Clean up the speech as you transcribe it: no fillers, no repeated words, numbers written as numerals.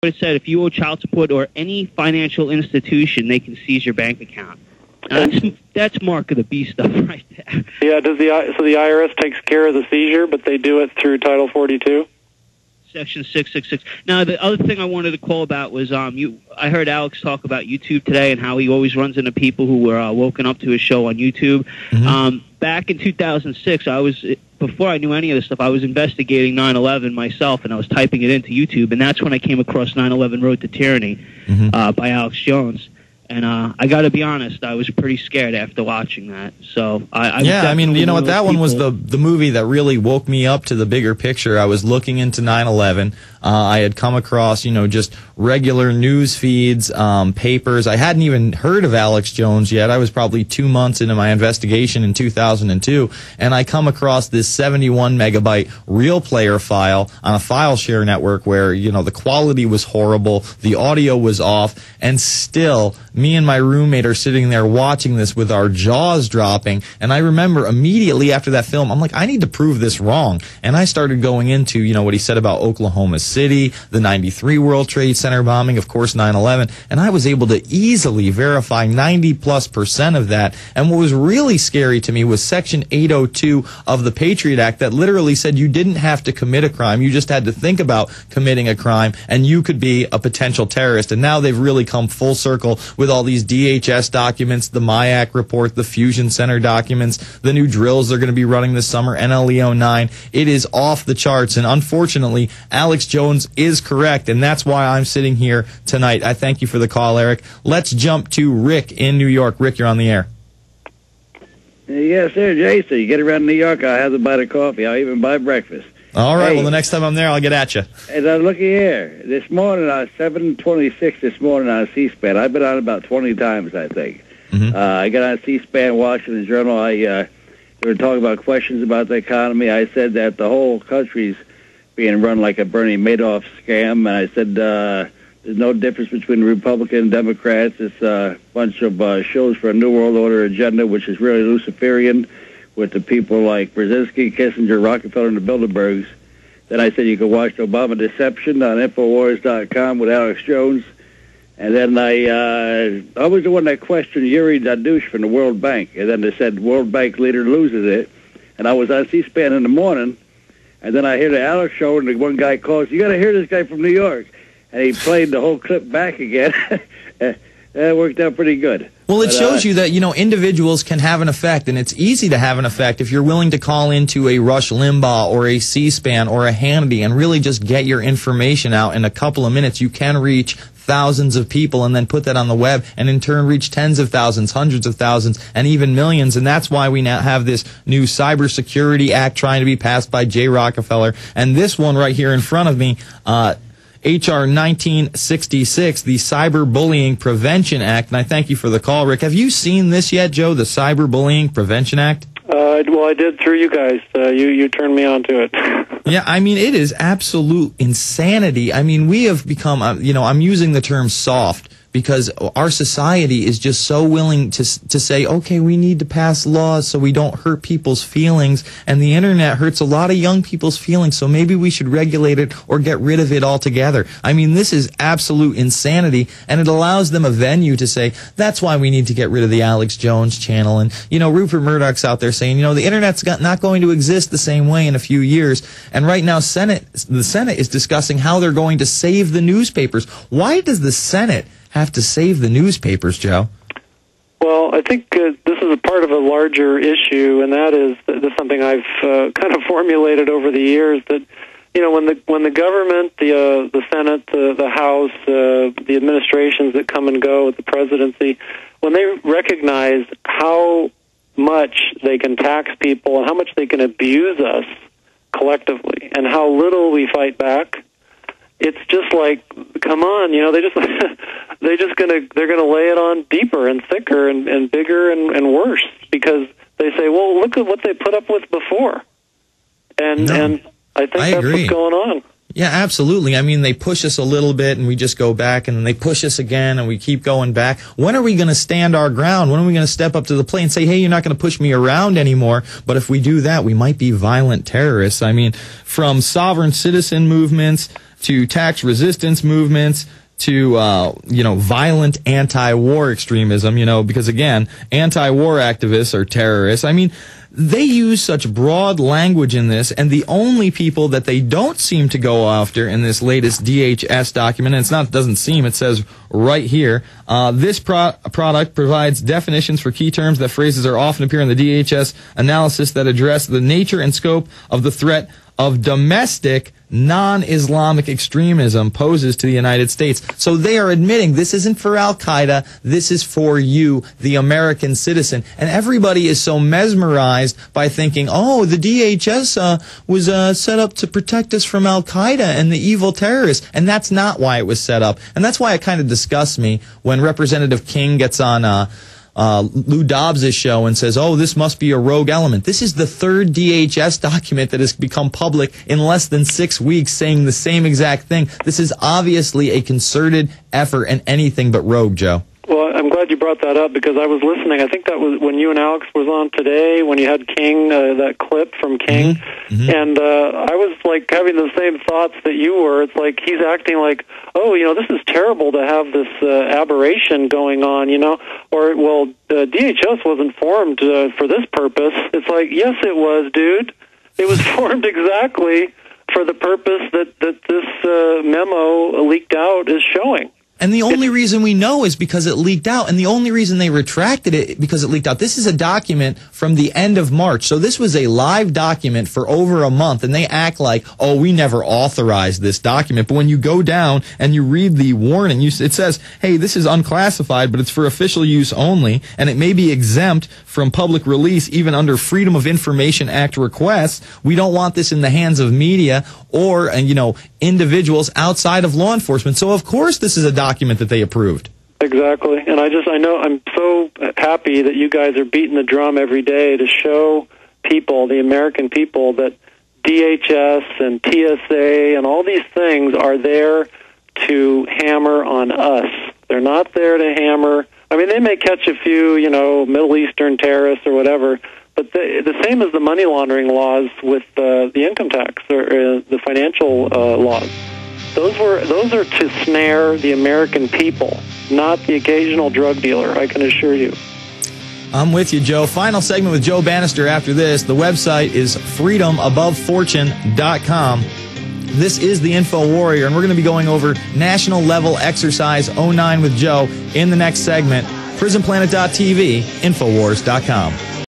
it said if you owe child support or any financial institution, they can seize your bank account. That's mark of the beast stuff right there. Yeah, so the IRS takes care of the seizure, but they do it through Title 42? Section 666. Now, the other thing I wanted to call about was I heard Alex talk about YouTube today and how he always runs into people who were woken up to his show on YouTube. Mm-hmm. Back in 2006, before I knew any of this stuff, I was investigating 9/11 myself, and I was typing it into YouTube, and that's when I came across 9/11 Road to Tyranny by Alex Jones. And I got to be honest, I was pretty scared after watching that. So I mean, you know what? That one was the movie that really woke me up to the bigger picture. I was looking into 9/11. I had come across, just regular news feeds, papers. I hadn't even heard of Alex Jones yet. I was probably 2 months into my investigation in 2002, and I come across this 71 megabyte real player file on a file share network where, the quality was horrible, the audio was off, and still me and my roommate are sitting there watching this with our jaws dropping. And I remember immediately after that film, I'm like, I need to prove this wrong. And I started going into, what he said about Oklahoma City, the 93 World Trade Center bombing, of course, 9/11. And I was able to easily verify 90+% of that. And what was really scary to me was Section 802 of the Patriot Act that literally said you didn't have to commit a crime. You just had to think about committing a crime, and you could be a potential terrorist. And now they've really come full circle with all these DHS documents, the MIAC report, the Fusion Center documents, the new drills they're going to be running this summer, NLE 09. It is off the charts, and unfortunately, Alex Jones is correct, and that's why I'm sitting here tonight. I thank you for the call, Eric. Let's jump to Rick in New York. Rick, you're on the air. Yes, sir, Jason. You get around New York, I'll have to buy the coffee. I'll even buy breakfast. All right, well, the next time I'm there, I'll get at you. And looky here. This morning, 7:26 this morning on C-SPAN. I've been on about 20 times, I think. Mm-hmm. I got on C-SPAN, Washington Journal. They were talking about questions about the economy. I said that the whole country's being run like a Bernie Madoff scam. And I said there's no difference between Republican and Democrats. It's a bunch of shows for a New World Order agenda, which is really Luciferian, with the people like Brzezinski, Kissinger, Rockefeller, and the Bilderbergs. Then I said you could watch Obama Deception on Infowarriors.com with Alex Jones. And then I was the one that questioned Yuri Dadush from the World Bank. And then they said World Bank leader loses it. And I was on C-SPAN in the morning. And then I hear the Alex show, and the one guy calls, you got to hear this guy from New York. And he played the whole clip back again. It worked out pretty good. Well, it shows you that, individuals can have an effect, and it's easy to have an effect if you're willing to call into a Rush Limbaugh or a C-SPAN or a Hannity and really just get your information out in a couple of minutes. You can reach thousands of people and then put that on the web and in turn reach tens of thousands, hundreds of thousands, and even millions. And that's why we now have this new Cybersecurity Act trying to be passed by Jay Rockefeller. And this one right here in front of me, H.R. 1966, the Cyberbullying Prevention Act. And I thank you for the call, Rick. Have you seen this yet, Joe, the Cyberbullying Prevention Act? Well, I did through you guys. You turned me on to it. Yeah, I mean, it is absolute insanity. I mean, we have become, I'm using the term soft because our society is just so willing to say, okay, we need to pass laws so we don't hurt people's feelings, and the internet hurts a lot of young people's feelings, so maybe we should regulate it or get rid of it altogether. I mean, this is absolute insanity, and it allows them a venue to say, that's why we need to get rid of the Alex Jones channel. And, Rupert Murdoch's out there saying, the internet's not going to exist the same way in a few years. And right now, the Senate is discussing how they're going to save the newspapers. Why does the Senate have to save the newspapers, Joe? Well, I think this is a part of a larger issue, and that is something I've kind of formulated over the years, that when the government, the Senate, the House, the administrations that come and go with the presidency, when they recognize how much they can tax people and how much they can abuse us collectively and how little we fight back, it's just like, come on, they're gonna lay it on deeper and thicker and bigger and worse, because they say, well, look at what they put up with before, and I think that's what's going on. Yeah, absolutely. I mean, they push us a little bit and we just go back, and then they push us again and we keep going back. When are we going to stand our ground? When are we going to step up to the plate and say, hey, you're not going to push me around anymore? But if we do that, we might be violent terrorists. I mean, from sovereign citizen movements, to tax resistance movements, to, violent anti-war extremism, because again, anti-war activists are terrorists. I mean, they use such broad language in this, and the only people that they don't seem to go after in this latest DHS document, and it says right here, this product provides definitions for key terms that phrases are often appear in the DHS analysis that address the nature and scope of the threat of domestic non-Islamic extremism poses to the United States. So they are admitting this isn't for Al-Qaeda, this is for you, the American citizen. And everybody is so mesmerized by thinking, oh, the DHS was set up to protect us from Al-Qaeda and the evil terrorists. And that's not why it was set up. And that's why it kind of disgusts me when Representative King gets on Lou Dobbs' show and says, oh, this must be a rogue element. This is the third DHS document that has become public in less than 6 weeks saying the same exact thing. This is obviously a concerted effort and anything but rogue, Joe. Well, I'm glad you brought that up because I was listening. I think that was when you and Alex was on today, when you had King, that clip from King. Mm-hmm. And I was like having the same thoughts that you were. It's like he's acting like, oh, this is terrible to have this aberration going on, or, well, DHS wasn't formed for this purpose. It's like, yes, it was, dude. It was formed exactly for the purpose that this memo leaked out is showing. And the only reason we know is because it leaked out, and the only reason they retracted it because it leaked out. This is a document from the end of March, so this was a live document for over a month, and they act like, oh, we never authorized this document. But when you go down and you read the warning, it says, hey, this is unclassified, but it's for official use only, and it may be exempt from public release even under Freedom of Information Act requests. We don't want this in the hands of media or, individuals outside of law enforcement. So, of course, this is a document that they approved. Exactly. And I know I'm so happy that you guys are beating the drum every day to show people, the American people, that DHS and TSA and all these things are there to hammer on us. They're not there to hammer. I mean, they may catch a few, Middle Eastern terrorists or whatever, but the same as the money laundering laws with the income tax or the financial laws. Those are to snare the American people, not the occasional drug dealer, I can assure you. I'm with you, Joe. Final segment with Joe Bannister after this. The website is freedomabovefortune.com. This is the Infowarrior, and we're going to be going over National Level Exercise 09 with Joe in the next segment. PrisonPlanet.tv, Infowars.com.